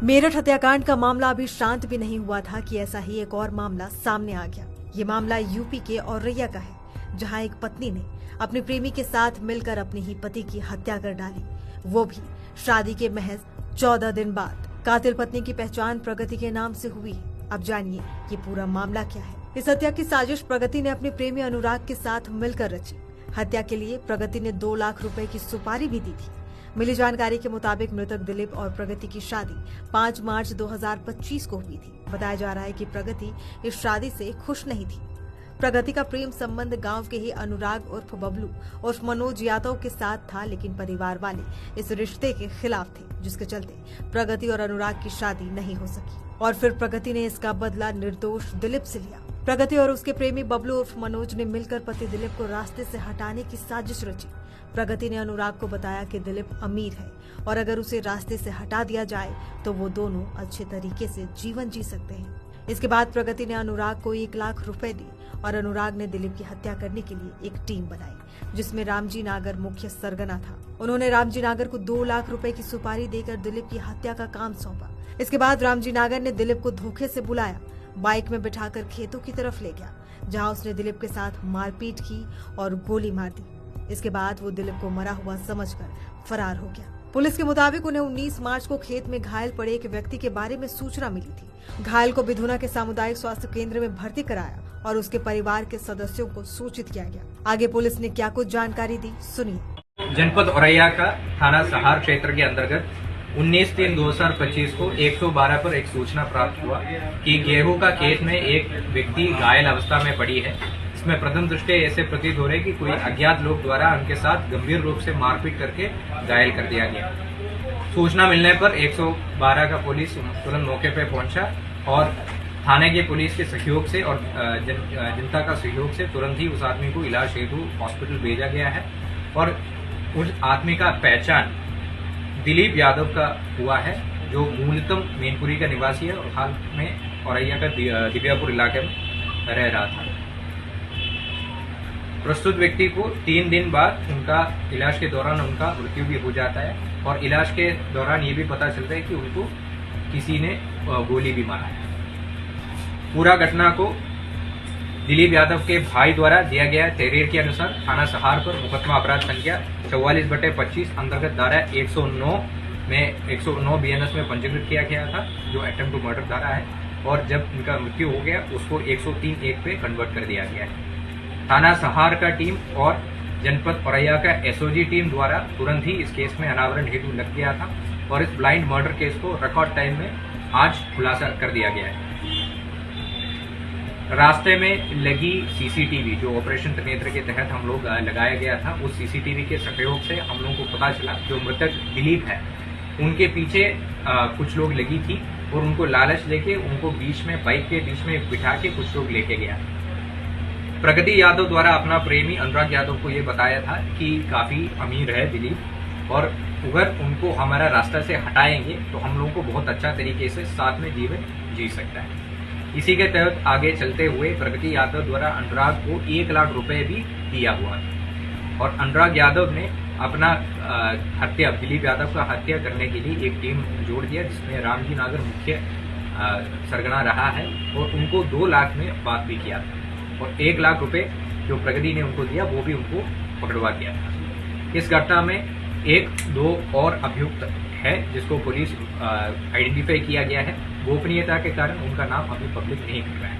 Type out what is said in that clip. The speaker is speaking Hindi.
मेरठ हत्याकांड का मामला अभी शांत भी नहीं हुआ था कि ऐसा ही एक और मामला सामने आ गया। ये मामला यूपी के औरैया का है, जहां एक पत्नी ने अपने प्रेमी के साथ मिलकर अपने ही पति की हत्या कर डाली, वो भी शादी के महज 14 दिन बाद। कातिल पत्नी की पहचान प्रगति के नाम से हुई है। अब जानिए ये पूरा मामला क्या है। इस हत्या की साजिश प्रगति ने अपने प्रेमी अनुराग के साथ मिलकर रची। हत्या के लिए प्रगति ने 2 लाख रुपए की सुपारी भी दी थी। मिली जानकारी के मुताबिक मृतक दिलीप और प्रगति की शादी 5 मार्च 2025 को हुई थी। बताया जा रहा है कि प्रगति इस शादी से खुश नहीं थी। प्रगति का प्रेम संबंध गांव के ही अनुराग उर्फ बबलू उर्फ मनोज यादव के साथ था, लेकिन परिवार वाले इस रिश्ते के खिलाफ थे, जिसके चलते प्रगति और अनुराग की शादी नहीं हो सकी। और फिर प्रगति ने इसका बदला निर्दोष दिलीप से लिया। प्रगति और उसके प्रेमी बबलू उर्फ मनोज ने मिलकर पति दिलीप को रास्ते से हटाने की साजिश रची। प्रगति ने अनुराग को बताया कि दिलीप अमीर है और अगर उसे रास्ते से हटा दिया जाए तो वो दोनों अच्छे तरीके से जीवन जी सकते हैं। इसके बाद प्रगति ने अनुराग को 1 लाख रुपए दी और अनुराग ने दिलीप की हत्या करने के लिए एक टीम बनाई, जिसमें रामजी नागर मुख्य सरगना था। उन्होंने रामजी नागर को 2 लाख रुपए की सुपारी देकर दिलीप की हत्या का काम सौंपा। इसके बाद रामजी नागर ने दिलीप को धोखे से बुलाया, बाइक में बिठाकर खेतों की तरफ ले गया, जहां उसने दिलीप के साथ मारपीट की और गोली मार दी। इसके बाद वो दिलीप को मरा हुआ समझकर फरार हो गया। पुलिस के मुताबिक उन्हें 19 मार्च को खेत में घायल पड़े एक व्यक्ति के बारे में सूचना मिली थी। घायल को बिधुना के सामुदायिक स्वास्थ्य केंद्र में भर्ती कराया और उसके परिवार के सदस्यों को सूचित किया गया। आगे पुलिस ने क्या कुछ जानकारी दी, सुनिए। जनपद औरैया का थाना सहार क्षेत्र के अंतर्गत 19/3/2025 को 112 पर एक सूचना प्राप्त हुआ कि गेहूं का खेत में एक व्यक्ति घायल अवस्था में पड़ी है। इसमें प्रथम दृष्टया ऐसे प्रतीत हो रहे कि कोई अज्ञात लोग द्वारा उनके साथ गंभीर रूप से मारपीट करके घायल कर दिया गया। सूचना मिलने पर 112 का पुलिस तुरंत मौके पर पहुंचा और थाने के पुलिस के सहयोग से और जनता का सहयोग से तुरंत ही उस आदमी को इलाज हेतु हॉस्पिटल भेजा गया है और उस आदमी का पहचान दिलीप यादव का हुआ है, जो मूलतः मैनपुरी का निवासी है और हाल में औरैया का दिव्यापुर इलाके में रह रहा था। प्रस्तुत व्यक्ति को 3 दिन बाद उनका इलाज के दौरान उनका मृत्यु भी हो जाता है और इलाज के दौरान ये भी पता चलता है कि उनको किसी ने गोली भी मारा है। पूरा घटना को दिलीप यादव के भाई द्वारा दिया गया तहरीर के अनुसार थाना सहार पर मुकदमा अपराध संख्या 44/25 अंतर्गत धारा 109 में 109 BNS में पंजीकृत किया गया था, जो अटेम्प्ट टू मर्डर धारा है, और जब इनका मृत्यु हो गया उसको 103(1) पे कन्वर्ट कर दिया गया है। थाना सहार का टीम और जनपद औरैया का SOG टीम द्वारा तुरंत ही इस केस में अनावरण हेतु लग गया था और इस ब्लाइंड मर्डर केस को रिकॉर्ड टाइम में आज खुलासा कर दिया गया है। रास्ते में लगी CCTV जो ऑपरेशन त्रिनेत्र के तहत हम लोग लगाया गया था, उस CCTV के सहयोग से हम लोगों को पता चला जो मृतक दिलीप है उनके पीछे कुछ लोग लगी थी और उनको लालच देके उनको बीच में बाइक के बीच में बिठा के कुछ लोग लेके गया। प्रगति यादव द्वारा अपना प्रेमी अनुराग यादव को ये बताया था कि काफी अमीर है दिलीप और अगर उनको हमारा रास्ता से हटाएंगे तो हम लोगों को बहुत अच्छा तरीके से साथ में जीवन जी सकता है। इसी के तहत आगे चलते हुए प्रगति यादव द्वारा अनुराग को 1 लाख रुपए भी दिया हुआ था और अनुराग यादव ने अपना हत्या दिलीप यादव का हत्या करने के लिए एक टीम जोड़ दिया, जिसमें रामजी नागर मुख्य सरगना रहा है और उनको 2 लाख में बात भी किया था और 1 लाख रुपए जो प्रगति ने उनको दिया वो भी उनको पकड़वा दिया था। इस घटना में 1-2 और अभियुक्त है जिसको पुलिस आइडेंटिफाई किया गया है। गोपनीयता के कारण उनका नाम अभी पब्लिक नहीं कर रहा है।